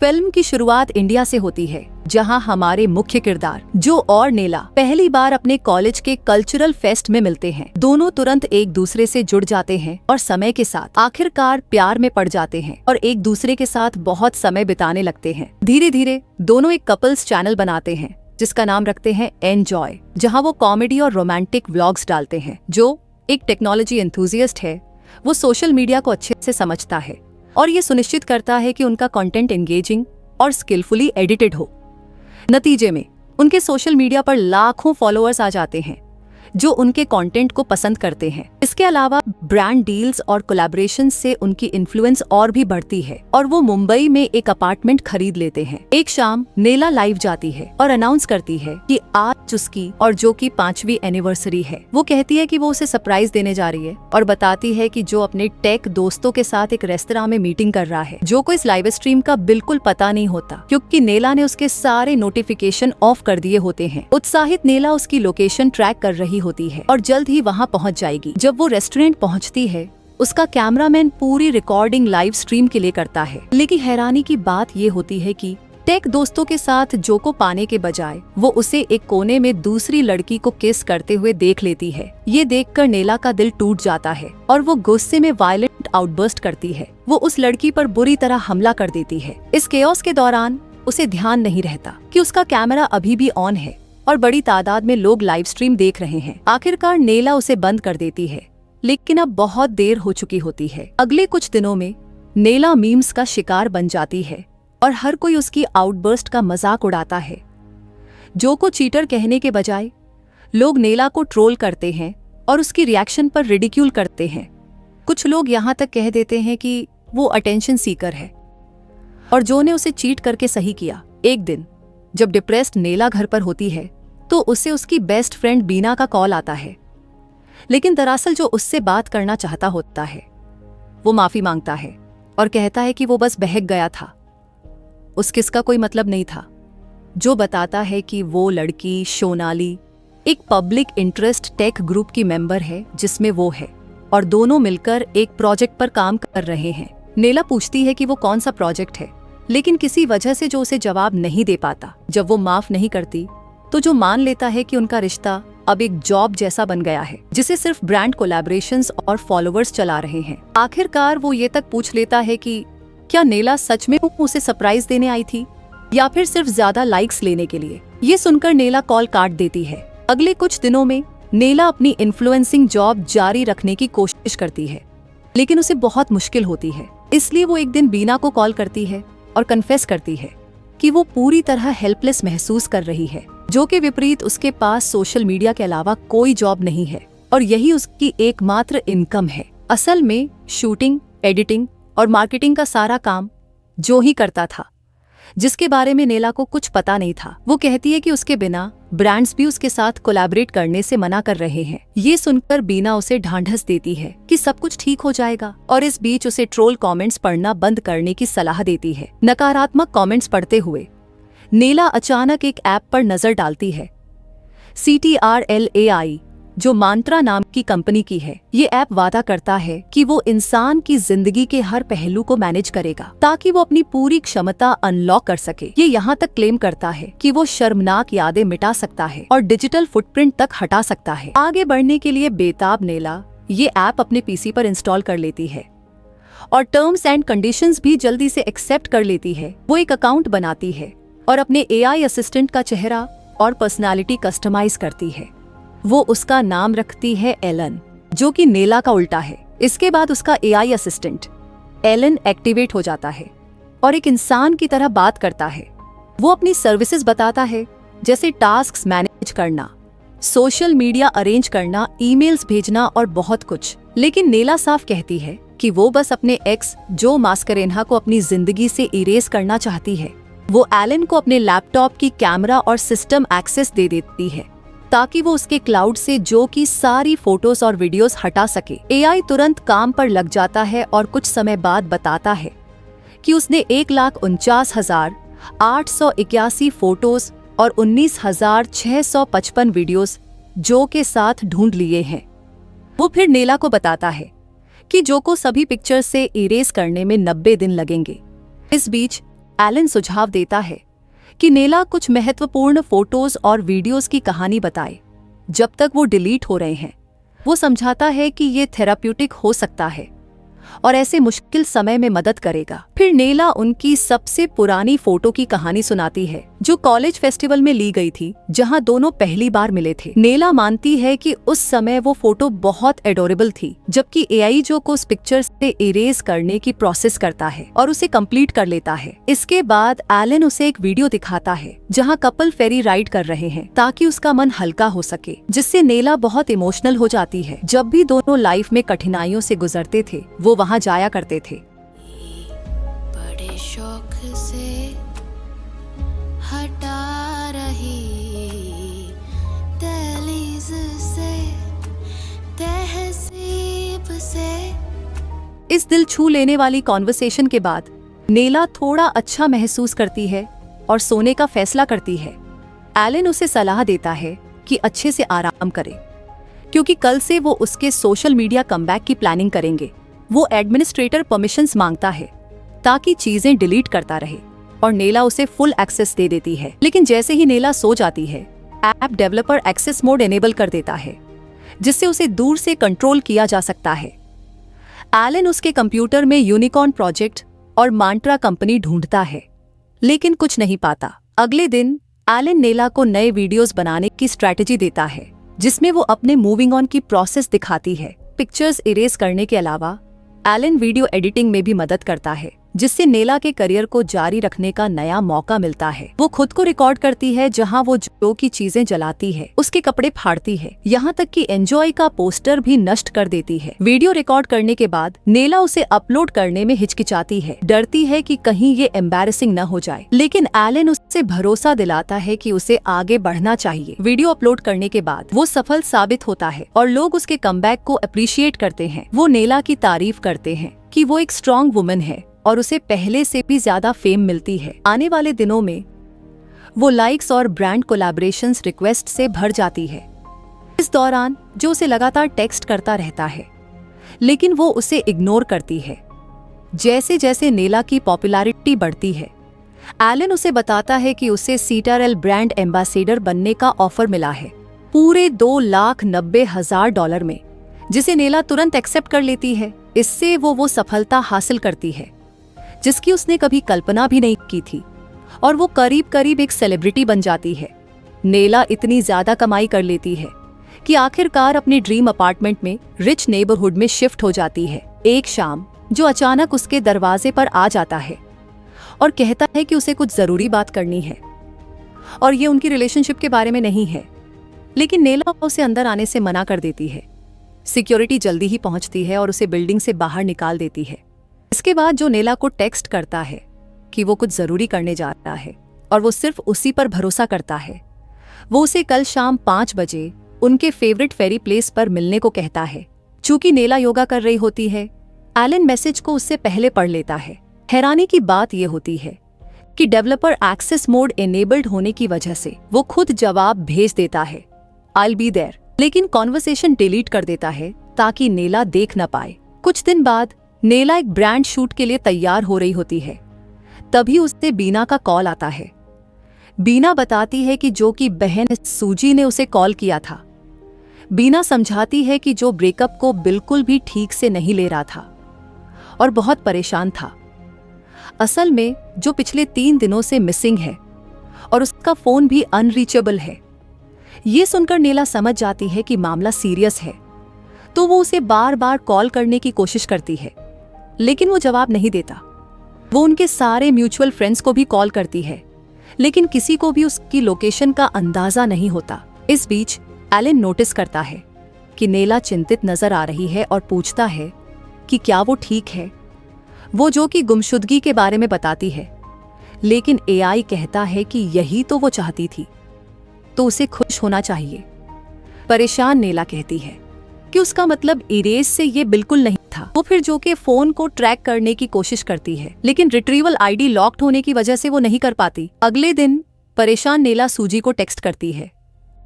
Film की शुरुआत India से होती है, जहां हमारे मुख्य किरदार जो और नेला पहली बार अपने कॉलेज के कल्चरल फेस्ट में मिलते हैं। दोनों तुरंत एक दूसरे से जुड़ जाते हैं और समय के साथ आखिरकार प्यार में पड़ जाते हैं और एक दूसरे के साथ बहुत समय बिताने लगते हैं। धीरे धीरे दोनों एक कपल्स चैनल बनाते हैं जिसका नाम रखते हैं एंजॉय, जहां वो कॉमेडी और रोमांटिक व्लॉग्स डालते हैं। जो एक टेक्नोलॉजी एंथुजियस्ट है, वो सोशल मीडिया को अच्छे से समझता है और ये सुनिश्चित करता है कि उनका कंटेंट एंगेजिंग और स्किलफुली एडिटेड हो। नतीजे में उनके सोशल मीडिया पर लाखों फॉलोअर्स आ जाते हैं जो उनके कंटेंट को पसंद करते हैं। इसके अलावा ब्रांड डील्स और कोलैबोरेशन से उनकी इन्फ्लुएंस और भी बढ़ती है और वो मुंबई में एक अपार्टमेंट खरीद लेते हैं। एक शाम नेला लाइव जाती है और अनाउंस करती है कि आज उसकी और जो की 5वीं एनिवर्सरी है। वो कहती है कि वो उसे सरप्राइज देने जा रही है और बताती है कि जो अपने टेक दोस्तों के साथ एक रेस्तरां में मीटिंग कर रहा है। जो को इस लाइव स्ट्रीम का बिल्कुल पता नहीं होता क्योंकि नेला ने उसके सारे नोटिफिकेशन ऑफ कर दिए होते हैं। उत्साहित नेला उसकी लोकेशन ट्रैक कर रही होती है और जल्द ही वहां पहुंच जाएगी। जब वो रेस्टोरेंट पहुंचती है, उसका कैमरामैन पूरी रिकॉर्डिंग लाइव स्ट्रीम के लिए करता है। लेकिन हैरानी की बात ये होती है कि टेक दोस्तों के साथ जो को पाने के बजाय वो उसे एक कोने में दूसरी लड़की को किस करते हुए देख लेती है। ये देखकर नेला का दिल टूट जाता है और वो गुस्से में वायलेंट आउटबर्स्ट करती है। वो उस लड़की पर बुरी तरह हमला कर देती है। इस केओस के दौरान उसे ध्यान नहीं रहता कि उसका कैमरा अभी भी ऑन है और बड़ी तादाद में लोग लाइव स्ट्रीम देख रहे हैं। आखिरकार नेला उसे बंद कर देती है, लेकिन अब बहुत देर हो चुकी होती है। अगले कुछ दिनों में नेला मीम्स का शिकार बन जाती है और हर कोई उसकी आउटबर्स्ट का मजाक उड़ाता है। जो को चीटर कहने के बजाय लोग नेला को ट्रोल करते हैं और उसकी रिएक्शन पर रिडिक्यूल करते हैं। कुछ लोग यहाँ तक कह देते हैं कि वो अटेंशन सीकर है और जो ने उसे चीट करके सही किया। एक दिन जब डिप्रेस्ड नेला घर पर होती है तो उसे उसकी बेस्ट फ्रेंड बीना का कॉल आता है। लेकिन दरअसल जो उससे बात करना चाहता होता है वो माफी मांगता है और कहता है कि वो बस बहक गया था, उस किस का कोई मतलब नहीं था। जो बताता है कि वो लड़की सोनाली एक पब्लिक इंटरेस्ट टेक ग्रुप की मेंबर है जिसमें वो है और दोनों मिलकर एक प्रोजेक्ट पर काम कर रहे हैं। नेला पूछती है कि वो कौन सा प्रोजेक्ट है, लेकिन किसी वजह से जो उसे जवाब नहीं दे पाता। जब वो माफ नहीं करती तो जो मान लेता है कि उनका रिश्ता अब एक जॉब जैसा बन गया है जिसे सिर्फ ब्रांड कोलैबोरेशंस और फॉलोअर्स चला रहे हैं। आखिरकार वो ये तक पूछ लेता है कि क्या नेला सच में उसे सरप्राइज देने आई थी या फिर सिर्फ ज्यादा लाइक्स लेने के लिए। ये सुनकर नेला कॉल काट देती है। अगले कुछ दिनों में नेला अपनी इन्फ्लुएंसिंग जॉब जारी रखने की कोशिश करती है, लेकिन उसे बहुत मुश्किल होती है। इसलिए वो एक दिन बीना को कॉल करती है और कन्फेस करती है कि वो पूरी तरह हेल्पलेस महसूस कर रही है। जो के विपरीत उसके पास सोशल मीडिया के अलावा कोई जॉब नहीं है और यही उसकी एकमात्र इनकम है। असल में शूटिंग, एडिटिंग और मार्केटिंग का सारा काम जो ही करता था, जिसके बारे में नेला को कुछ पता नहीं था। वो कहती है कि उसके बिना ब्रांड्स भी उसके साथ कोलैबोरेट करने से मना कर रहे हैं। ये सुनकर बीना उसे ढांढस देती है कि सब कुछ ठीक हो जाएगा और इस बीच उसे ट्रोल कमेंट्स पढ़ना बंद करने की सलाह देती है। नकारात्मक कमेंट्स पढ़ते हुए नेला अचानक एक ऐप पर नजर डालती है, CTRLAI, जो मांत्रा नाम की कंपनी की है। ये ऐप वादा करता है कि वो इंसान की जिंदगी के हर पहलू को मैनेज करेगा ताकि वो अपनी पूरी क्षमता अनलॉक कर सके। ये यहाँ तक क्लेम करता है कि वो शर्मनाक यादें मिटा सकता है और डिजिटल फुटप्रिंट तक हटा सकता है। आगे बढ़ने के लिए बेताब नेला ये ऐप अपने PC पर इंस्टॉल कर लेती है और टर्म्स एंड कंडीशंस भी जल्दी से एक्सेप्ट कर लेती है। वो एक अकाउंट बनाती है और अपने AI असिस्टेंट का चेहरा और पर्सनालिटी कस्टमाइज करती है। वो उसका नाम रखती है एलन, जो कि नेला का उल्टा है। इसके बाद उसका AI असिस्टेंट एलन एक्टिवेट हो जाता है और एक इंसान की तरह बात करता है। वो अपनी सर्विसेज बताता है, जैसे टास्क्स मैनेज करना, सोशल मीडिया अरेंज करना, ईमेल्स भेजना और बहुत कुछ। लेकिन नेला साफ कहती है कि वो बस अपने एक्स जो मास्करेन्हा को अपनी जिंदगी से इरेज करना चाहती है। वो एलन को अपने लैपटॉप की कैमरा और सिस्टम एक्सेस दे देती है ताकि वो उसके क्लाउड से जो की सारी फोटोज और वीडियोस हटा सके। AI तुरंत काम पर लग जाता है और कुछ समय बाद बताता है कि उसने 1,49,881 फोटोज और 19,655 वीडियोस जो के साथ ढूंढ लिए हैं। वो फिर नेला को बताता है कि जो को सभी पिक्चर्स से इरेज करने में 90 दिन लगेंगे। इस बीच एलन सुझाव देता है कि नेला कुछ महत्वपूर्ण फोटोज और वीडियोस की कहानी बताए जब तक वो डिलीट हो रहे हैं। वो समझाता है कि ये थेराप्यूटिक हो सकता है और ऐसे मुश्किल समय में मदद करेगा। फिर नेला उनकी सबसे पुरानी फोटो की कहानी सुनाती है जो कॉलेज फेस्टिवल में ली गई थी, जहां दोनों पहली बार मिले थे। नेला मानती है कि उस समय वो फोटो बहुत एडोरेबल थी, जबकि एआई जो को उस पिक्चर से इरेज करने की प्रोसेस करता है और उसे कंप्लीट कर लेता है। इसके बाद एलन उसे एक वीडियो दिखाता है जहाँ कपल फेरी राइड कर रहे हैं ताकि उसका मन हल्का हो सके, जिससे नेला बहुत इमोशनल हो जाती है। जब भी दोनों लाइफ में कठिनाइयों से गुजरते थे वो वहाँ जाया करते थे। बड़े शौक से हटा रही दहलीज से तहसीब से। इस दिल छू लेने वाली कॉन्वर्सेशन के बाद नेला थोड़ा अच्छा महसूस करती है और सोने का फैसला करती है। एलन उसे सलाह देता है कि अच्छे से आराम करे, क्योंकि कल से वो उसके सोशल मीडिया कमबैक की प्लानिंग करेंगे। वो एडमिनिस्ट्रेटर परमिशंस मांगता है ताकि चीजें डिलीट करता रहे और नेला उसे फुल एक्सेस दे देती है। लेकिन जैसे ही नेला सो जाती है, app developer access mode enable कर देता है, जिससे उसे दूर से कंट्रोल किया जा सकता है। एलन उसके कंप्यूटर में यूनिकॉर्न प्रोजेक्ट और मांट्रा कंपनी ढूंढता है, लेकिन कुछ नहीं पाता। अगले दिन एलन नेला को नए वीडियोस बनाने की स्ट्रैटेजी देता है, जिसमें वो अपने मूविंग ऑन की प्रोसेस दिखाती है। पिक्चर्स इरेज करने के अलावा एलन वीडियो एडिटिंग में भी मदद करता है, जिससे नेला के करियर को जारी रखने का नया मौका मिलता है। वो खुद को रिकॉर्ड करती है जहां वो जो की चीजें जलाती है, उसके कपड़े फाड़ती है, यहाँ तक कि एंजॉय का पोस्टर भी नष्ट कर देती है। वीडियो रिकॉर्ड करने के बाद नेला उसे अपलोड करने में हिचकिचाती है, डरती है कि कहीं ये एम्बैरेसिंग न हो जाए। लेकिन एलन उससे भरोसा दिलाता है कि उसे आगे बढ़ना चाहिए। वीडियो अपलोड करने के बाद वो सफल साबित होता है और लोग उसके कमबैक को अप्रिशिएट करते हैं। वो नेला की तारीफ करते हैं कि वो एक स्ट्रॉन्ग वुमन है और उसे पहले से भी ज्यादा फेम मिलती है। आने वाले दिनों में वो लाइक्स और ब्रांड कोलैबोरेशंस रिक्वेस्ट से भर जाती है। इस दौरान जो उसे लगातार टेक्स्ट करता रहता है, लेकिन वो उसे इग्नोर करती है। जैसे जैसे नेला की पॉपुलैरिटी बढ़ती है, एलन उसे बताता है कि उसे सीटारेल ब्रांड एम्बेसडर बनने का ऑफर मिला है, पूरे $2,90,000 में, जिसे नेला तुरंत एक्सेप्ट कर लेती है। इससे वो सफलता हासिल करती है जिसकी उसने कभी कल्पना भी नहीं की थी, और वो करीब करीब एक सेलिब्रिटी बन जाती है। नेला इतनी ज्यादा कमाई कर लेती है कि आखिरकार अपने ड्रीम अपार्टमेंट में रिच नेबरहुड में शिफ्ट हो जाती है। एक शाम जो अचानक उसके दरवाजे पर आ जाता है और कहता है कि उसे कुछ जरूरी बात करनी है, और ये उनकी रिलेशनशिप के बारे में नहीं है। लेकिन नेला उसे अंदर आने से मना कर देती है। सिक्योरिटी जल्दी ही पहुंचती है और उसे बिल्डिंग से बाहर निकाल देती है। इसके बाद जो नेला को टेक्स्ट करता है कि वो कुछ जरूरी करने जा रहा है और वो सिर्फ उसी पर भरोसा करता है। वो उसे कल शाम 5 बजे उनके फेवरेट फेरी प्लेस पर मिलने को कहता है। चूंकि नेला योगा कर रही होती है, एलन मैसेज को उससे पहले पढ़ लेता है। हैरानी की बात यह होती है कि डेवलपर एक्सेस मोड एनेबल्ड होने की वजह से वो खुद जवाब भेज देता है, I'll be there, लेकिन कॉन्वर्सेशन डिलीट कर देता है ताकि नेला देख न पाए। कुछ दिन बाद नेला एक ब्रांड शूट के लिए तैयार हो रही होती है, तभी उससे बीना का कॉल आता है। बीना बताती है कि जो की बहन सूजी ने उसे कॉल किया था। बीना समझाती है कि जो ब्रेकअप को बिल्कुल भी ठीक से नहीं ले रहा था और बहुत परेशान था। असल में जो पिछले 3 दिनों से मिसिंग है और उसका फोन भी अनरीचेबल है। ये सुनकर नेला समझ जाती है कि मामला सीरियस है, तो वो उसे बार बार कॉल करने की कोशिश करती है, लेकिन वो जवाब नहीं देता। वो उनके सारे म्यूचुअल फ्रेंड्स को भी कॉल करती है, लेकिन किसी को भी उसकी लोकेशन का अंदाजा नहीं होता। इस बीच एलन नोटिस करता है कि नेला चिंतित नजर आ रही है और पूछता है कि क्या वो ठीक है। वो जो कि गुमशुदगी के बारे में बताती है, लेकिन एआई कहता है कि यही तो वो चाहती थी, तो उसे खुश होना चाहिए। परेशान नेला कहती है कि उसका मतलब इरेज से ये बिल्कुल नहीं था। वो फिर जो के फोन को ट्रैक करने की कोशिश करती है, लेकिन रिट्रीवल आईडी लॉक्ड होने की वजह से वो नहीं कर पाती। अगले दिन परेशान नेला सूजी को टेक्स्ट करती है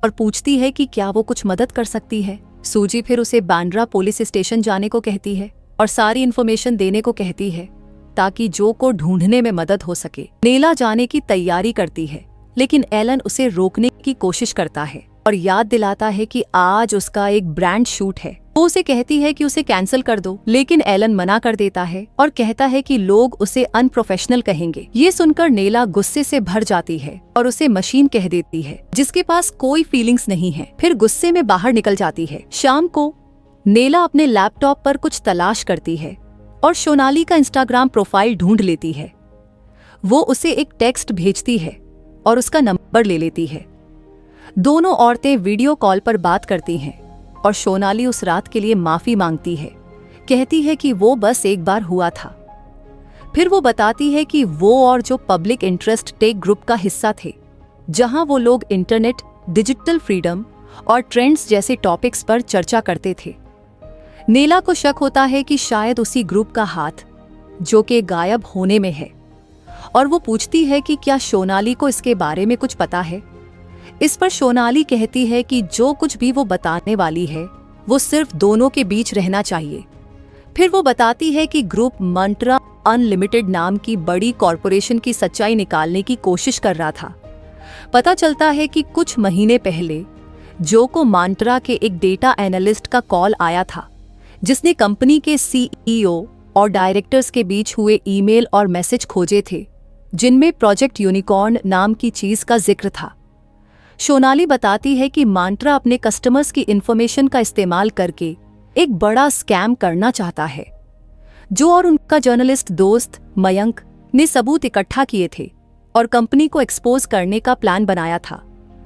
और पूछती है कि क्या वो कुछ मदद कर सकती है। सूजी फिर उसे बांद्रा पुलिस स्टेशन जाने को कहती है और सारी इन्फॉर्मेशन देने को कहती है। ताकि जो को ढूंढने में मदद हो सके। नेला जाने की तैयारी करती है, लेकिन एलन उसे रोकने की कोशिश करता है और याद दिलाता है कि आज उसका एक ब्रांड शूट है। वो उसे कहती है कि उसे कैंसिल कर दो, लेकिन एलन मना कर देता है और कहता है कि लोग उसे अनप्रोफेशनल कहेंगे। ये सुनकर नेला गुस्से से भर जाती है और उसे मशीन कह देती है, जिसके पास कोई फीलिंग्स नहीं है। फिर गुस्से में बाहर निकल जाती है। शाम को नेला अपने लैपटॉप पर कुछ तलाश करती है और सोनाली का इंस्टाग्राम प्रोफाइल ढूंढ लेती है। वो उसे एक टेक्स्ट भेजती है और उसका नंबर ले लेती है। दोनों औरतें वीडियो कॉल पर बात करती हैं और सोनाली उस रात के लिए माफी मांगती है, कहती है कि वो बस एक बार हुआ था। फिर वो बताती है कि वो और जो पब्लिक इंटरेस्ट टेक ग्रुप का हिस्सा थे, जहां वो लोग इंटरनेट, डिजिटल फ्रीडम और ट्रेंड्स जैसे टॉपिक्स पर चर्चा करते थे। नेला को शक होता है कि शायद उसी ग्रुप का हाथ, जो कि गायब होने में है, और वो पूछती है कि क्या सोनाली को इसके बारे में कुछ पता है। इस पर सोनाली कहती है कि जो कुछ भी वो बताने वाली है वो सिर्फ दोनों के बीच रहना चाहिए। फिर वो बताती है कि ग्रुप मंत्रा अनलिमिटेड नाम की बड़ी कॉरपोरेशन की सच्चाई निकालने की कोशिश कर रहा था। पता चलता है कि कुछ महीने पहले जो को मंत्रा के एक डेटा एनालिस्ट का कॉल आया था, जिसने कंपनी के सीईओ और डायरेक्टर्स के बीच हुए ईमेल और मैसेज खोजे थे, जिनमें प्रोजेक्ट यूनिकॉर्न नाम की चीज का जिक्र था। सोनाली बताती है कि मंत्रा अपने कस्टमर्स की इंफॉर्मेशन का इस्तेमाल करके एक बड़ा स्कैम करना चाहता है। जो और उनका जर्नलिस्ट दोस्त मयंक ने सबूत इकट्ठा किए थे और कंपनी को एक्सपोज करने का प्लान बनाया था,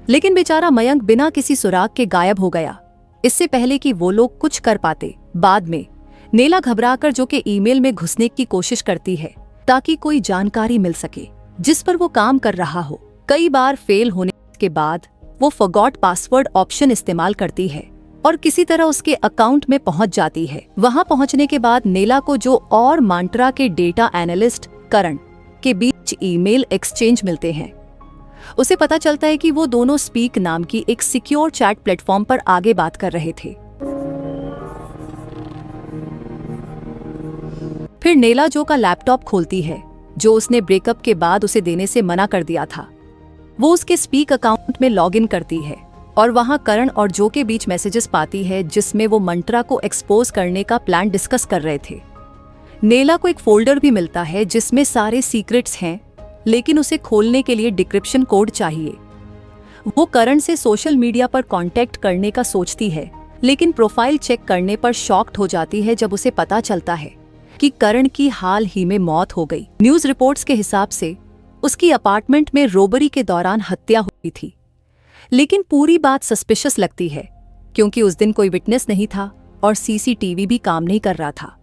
लेकिन बेचारा मयंक बिना किसी सुराग के गायब हो गया, इससे पहले कि वो लोग कुछ कर पाते। बाद में नेला घबराकर जो के ईमेल में घुसने की कोशिश करती है ताकि कोई जानकारी मिल सके जिस पर वो काम कर रहा हो। कई बार फेल होने के बाद वो फॉरगॉट पासवर्ड ऑप्शन इस्तेमाल करती है और किसी तरह उसके अकाउंट में पहुंच जाती है। वहां पहुंचने के बाद नेला को जो और मंत्रा के डेटा एनालिस्ट करण के बीच ईमेल एक्सचेंज मिलते हैं। उसे पता चलता है कि वो दोनों स्पीक नाम की एक सिक्योर चैट प्लेटफॉर्म पर आगे बात कर रहे थे। फिर नेला जो का लैपटॉप खोलती है, जो उसने ब्रेकअप के बाद उसे देने से मना कर दिया था। वो उसके स्पीक अकाउंट में लॉगिन करती है और वहां करण और जो के बीच मैसेजेस पाती है, जिसमें वो मंत्रा को एक्सपोज करने का प्लान डिस्कस कर रहे थे। नेला को एक फोल्डर भी मिलता है जिसमें सारे सीक्रेट्स हैं, लेकिन उसे खोलने के लिए डिक्रिप्शन कोड चाहिए। वो करण से सोशल मीडिया पर कांटेक्ट करने का सोचती है, लेकिन प्रोफाइल चेक करने पर शॉक्ड हो जाती है जब उसे पता चलता है कि करण की हाल ही में मौत हो गई। न्यूज रिपोर्ट्स के हिसाब से उसकी अपार्टमेंट में रोबरी के दौरान हत्या हुई थी, लेकिन पूरी बात सस्पिशियस लगती है क्योंकि उस दिन कोई विटनेस नहीं था और सीसीटीवी भी काम नहीं कर रहा था।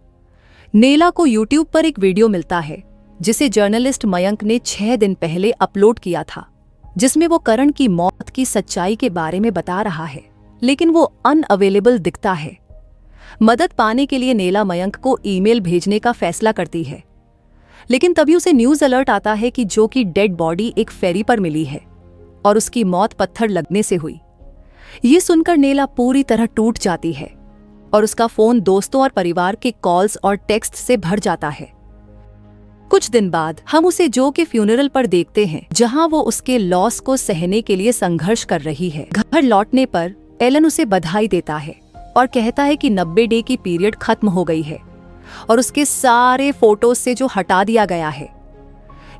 नेला को यूट्यूब पर एक वीडियो मिलता है जिसे जर्नलिस्ट मयंक ने 6 दिन पहले अपलोड किया था, जिसमें वो करण की मौत की सच्चाई के बारे में बता रहा है, लेकिन वो अनअवेलेबल दिखता है। मदद पाने के लिए नेला मयंक को ईमेल भेजने का फैसला करती है, लेकिन तभी उसे न्यूज अलर्ट आता है कि जो की डेड बॉडी एक फेरी पर मिली है और उसकी मौत पत्थर लगने से हुई। ये सुनकर नेला पूरी तरह टूट जाती है और उसका फोन दोस्तों और परिवार के कॉल्स और टेक्स्ट से भर जाता है। कुछ दिन बाद हम उसे जो के फ्यूनरल पर देखते हैं, जहां वो उसके लॉस को सहने के लिए संघर्ष कर रही है। घर लौटने पर एलन उसे बधाई देता है और कहता है कि 90 डे की पीरियड खत्म हो गई है और उसके सारे फोटोज से जो हटा दिया गया है।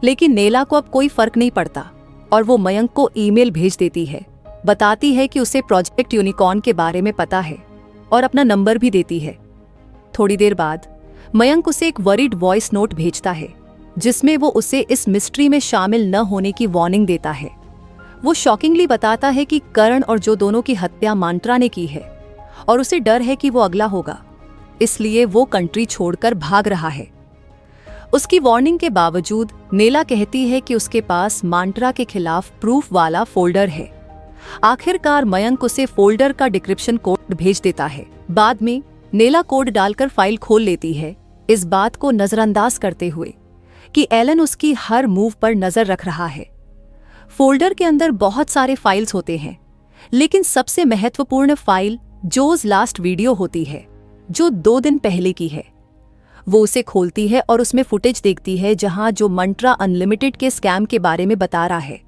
लेकिन नेला को अब कोई फर्क नहीं पड़ता और वो मयंक को ईमेल भेज देती है, बताती है कि उसे प्रोजेक्ट यूनिकॉर्न के बारे में पता है और अपना नंबर भी देती है। थोड़ी देर बाद मयंक उसे एक वरीड वॉइस नोट भेजता है, जिसमें वो उसे इस मिस्ट्री में शामिल न होने की वार्निंग देता है। वो शॉकिंगली बताता है कि करण और जो दोनों की हत्या मंत्रा ने की है और उसे डर है कि वो अगला होगा, इसलिए वो कंट्री छोड़कर भाग रहा है। उसकी वार्निंग के बावजूद नेला कहती है कि उसके पास मंत्रा के खिलाफ प्रूफ वाला फोल्डर है। आखिरकार मयंक उसे फोल्डर का डिक्रिप्शन कोड भेज देता है। बाद में नेला कोड डालकर फाइल खोल लेती है, इस बात को नजरअंदाज करते हुए कि एलन उसकी हर मूव पर नजर रख रहा है। फोल्डर के अंदर बहुत सारे फाइल्स होते हैं, लेकिन सबसे महत्वपूर्ण फाइल जोज लास्ट वीडियो होती है, जो 2 दिन पहले की है। वो उसे खोलती है और उसमें फुटेज देखती है जहां जो मंत्रा अनलिमिटेड के स्कैम के बारे में बता रहा है।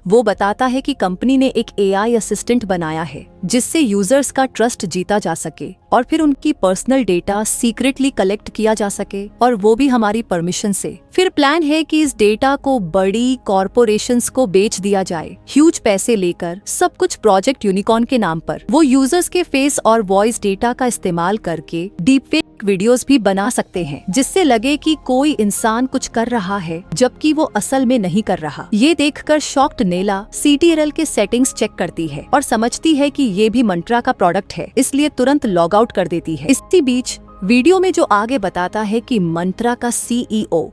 वो बताता है कि कंपनी ने एक एआई असिस्टेंट बनाया है जिससे यूजर्स का ट्रस्ट जीता जा सके और फिर उनकी पर्सनल डेटा सीक्रेटली कलेक्ट किया जा सके, और वो भी हमारी परमिशन से। फिर प्लान है कि इस डेटा को बड़ी कॉरपोरेशंस को बेच दिया जाए, ह्यूज पैसे लेकर, सब कुछ प्रोजेक्ट यूनिकॉर्न के नाम पर। वो यूजर्स के फेस और वॉइस डेटा का इस्तेमाल करके डीपफेक वीडियोस भी बना सकते हैं जिससे लगे कि कोई इंसान कुछ कर रहा है जबकि वो असल में नहीं कर रहा। ये देखकर शॉक्ड नेला CTRL के सेटिंग्स चेक करती है और समझती है कि ये भी मंत्रा का प्रोडक्ट है, इसलिए तुरंत लॉग आउट कर देती है। इसी बीच वीडियो में जो आगे बताता है कि मंत्रा का CEO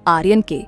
आर्यन के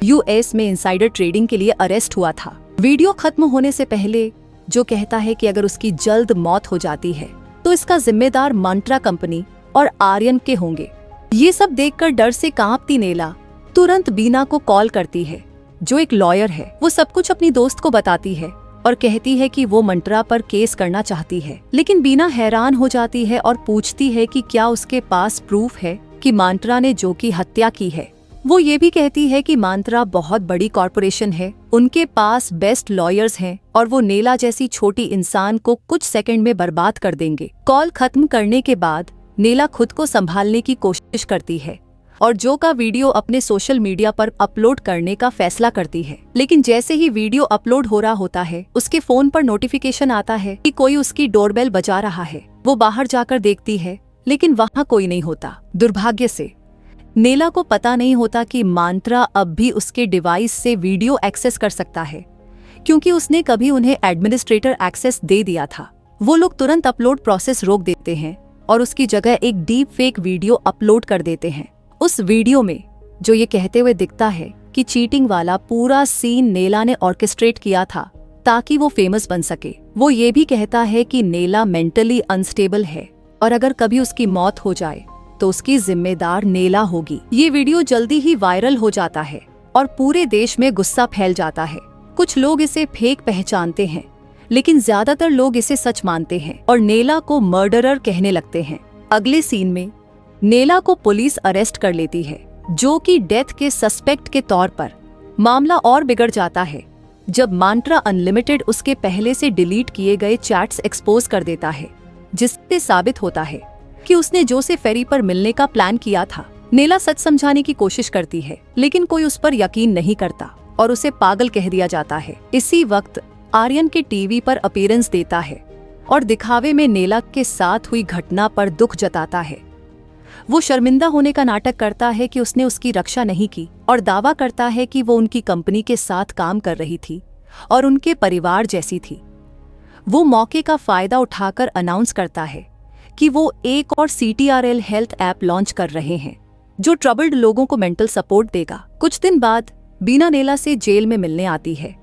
US में इनसाइडर ट्रेडिंग के लिए अरेस्ट हुआ था। वीडियो खत्म होने से पहले जो कहता है कि अगर उसकी जल्द मौत हो जाती है तो इसका जिम्मेदार मंत्रा कंपनी और आर्यन के होंगे। ये सब देखकर डर से कांपती नेला तुरंत बीना को कॉल करती है जो एक लॉयर है। वो सब कुछ अपनी दोस्त को बताती है और कहती है कि वो मंत्रा पर केस करना चाहती है, लेकिन बीना हैरान हो जाती है और पूछती है कि क्या उसके पास प्रूफ है कि मंत्रा ने जो की हत्या की है। वो ये भी कहती है कि मंत्रा बहुत बड़ी कॉरपोरेशन है, उनके पास बेस्ट लॉयर्स हैं और वो नेला जैसी छोटी इंसान को कुछ सेकंड में बर्बाद कर देंगे। कॉल खत्म करने के बाद नेला खुद को संभालने की कोशिश करती है और जो का वीडियो अपने सोशल मीडिया पर अपलोड करने का फैसला करती है। लेकिन जैसे ही वीडियो अपलोड हो रहा होता है उसके फोन पर नोटिफिकेशन आता है कि कोई उसकी डोरबेल बजा रहा है। वो बाहर जाकर देखती है लेकिन वहाँ कोई नहीं होता। दुर्भाग्य से नेला को पता नहीं होता कि मंत्रा अब भी उसके डिवाइस से वीडियो एक्सेस कर सकता है क्योंकि उसने कभी उन्हें एडमिनिस्ट्रेटर एक्सेस दे दिया था। वो लोग तुरंत अपलोड प्रोसेस रोक देते हैं और उसकी जगह एक डीप फेक वीडियो अपलोड कर देते हैं। उस वीडियो में जो ये कहते हुए दिखता है कि चीटिंग वाला पूरा सीन नेला ने ऑर्केस्ट्रेट किया था ताकि वो फेमस बन सके। वो ये भी कहता है कि नेला मेंटली अनस्टेबल है और अगर कभी उसकी मौत हो जाए तो उसकी जिम्मेदार नेला होगी। ये वीडियो जल्दी ही वायरल हो जाता है और पूरे देश में गुस्सा फैल जाता है। कुछ लोग इसे फेक पहचानते हैं लेकिन ज्यादातर लोग इसे सच मानते हैं और नेला को मर्डरर कहने लगते हैं। अगले सीन में नेला को पुलिस अरेस्ट कर लेती है जो कि डेथ के सस्पेक्ट के तौर पर। मामला और बिगड़ जाता है जब मंत्रा अनलिमिटेड उसके पहले से डिलीट किए गए चैट्स एक्सपोज कर देता है जिससे साबित होता है कि उसने जो से फेरी पर मिलने का प्लान किया था। नेला सच समझाने की कोशिश करती है लेकिन कोई उस पर यकीन नहीं करता और उसे पागल कह दिया जाता है। इसी वक्त आर्यन के टीवी पर अपीयरेंस देता है और दिखावे में नेला के साथ हुई घटना पर दुख जताता है। वो शर्मिंदा होने का नाटक करता है कि उसने उसकी रक्षा नहीं की और दावा करता है कि वो उनकी कंपनी के साथ काम कर रही थी और उनके परिवार जैसी थी। वो मौके का फायदा उठाकर अनाउंस करता है कि वो एक और CTRL हेल्थ ऐप लॉन्च कर रहे हैं जो ट्रबल्ड लोगों को मेंटल सपोर्ट देगा। कुछ दिन बाद बीना नेला से जेल में मिलने आती है,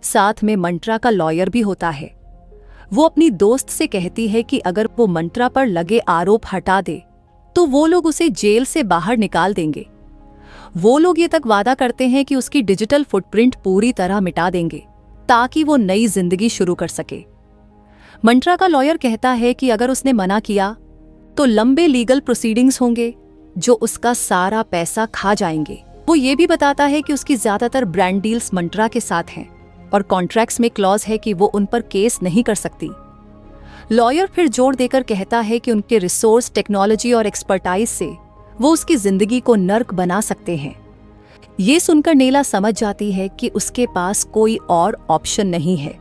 साथ में मंत्रा का लॉयर भी होता है। वो अपनी दोस्त से कहती है कि अगर वो मंत्रा पर लगे आरोप हटा दे तो वो लोग उसे जेल से बाहर निकाल देंगे। वो लोग ये तक वादा करते हैं कि उसकी डिजिटल फुटप्रिंट पूरी तरह मिटा देंगे ताकि वो नई जिंदगी शुरू कर सके। मंत्रा का लॉयर कहता है कि अगर उसने मना किया तो लंबे लीगल प्रोसीडिंग्स होंगे जो उसका सारा पैसा खा जाएंगे। वो ये भी बताता है कि उसकी ज्यादातर ब्रांड डील्स मंत्रा के साथ हैं और कॉन्ट्रैक्ट्स में क्लॉज है कि वो उन पर केस नहीं कर सकती। लॉयर फिर जोर देकर कहता है कि उनके रिसोर्स, टेक्नोलॉजी और एक्सपर्टाइज से वो उसकी जिंदगी को नर्क बना सकते हैं। ये सुनकर नेला समझ जाती है कि उसके पास कोई और ऑप्शन नहीं है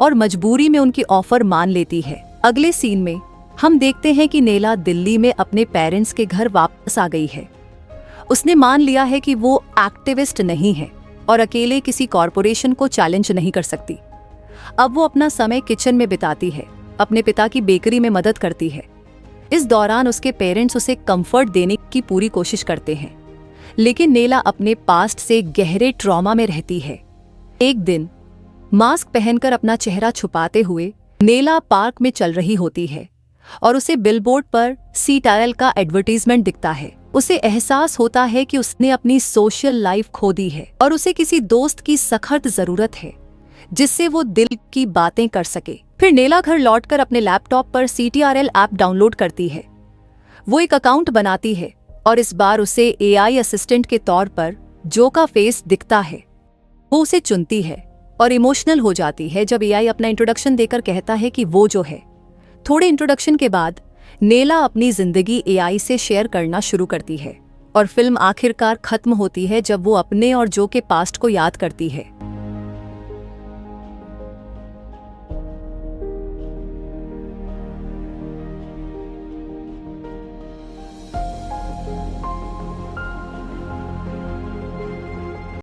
और मजबूरी में उनकी ऑफर मान लेती है। अगले सीन में हम देखते हैं कि नेला दिल्ली में अपने पेरेंट्स के घर वापस आ गई है। उसने मान लिया है कि वो एक्टिविस्ट नहीं है और अकेले किसी कॉरपोरेशन को चैलेंज नहीं कर सकती। अब वो अपना समय किचन में बिताती है, अपने पिता की बेकरी में मदद करती है। इस दौरान उसके पेरेंट्स उसे कंफर्ट देने की पूरी कोशिश करते हैं, लेकिन नेला अपने पास्ट से गहरे ट्रॉमा में रहती है। एक दिन मास्क पहनकर अपना चेहरा छुपाते हुए नेला पार्क में चल रही होती है और उसे बिलबोर्ड पर CTRL का एडवर्टीजमेंट दिखता है। उसे एहसास होता है कि उसने अपनी सोशल लाइफ खो दी है और उसे किसी दोस्त की सख्त जरूरत है जिससे वो दिल की बातें कर सके। फिर नेला घर लौटकर अपने लैपटॉप पर CTRL ऐप डाउनलोड करती है। वो एक अकाउंट बनाती है और इस बार उसे एआई असिस्टेंट के तौर पर जो का फेस दिखता है। वो उसे चुनती है और इमोशनल हो जाती है जब एआई अपना इंट्रोडक्शन देकर कहता है कि वो जो है। थोड़े इंट्रोडक्शन के बाद नेला अपनी जिंदगी एआई से शेयर करना शुरू करती है और फिल्म आखिरकार खत्म होती है जब वो अपने और जो के पास्ट को याद करती है।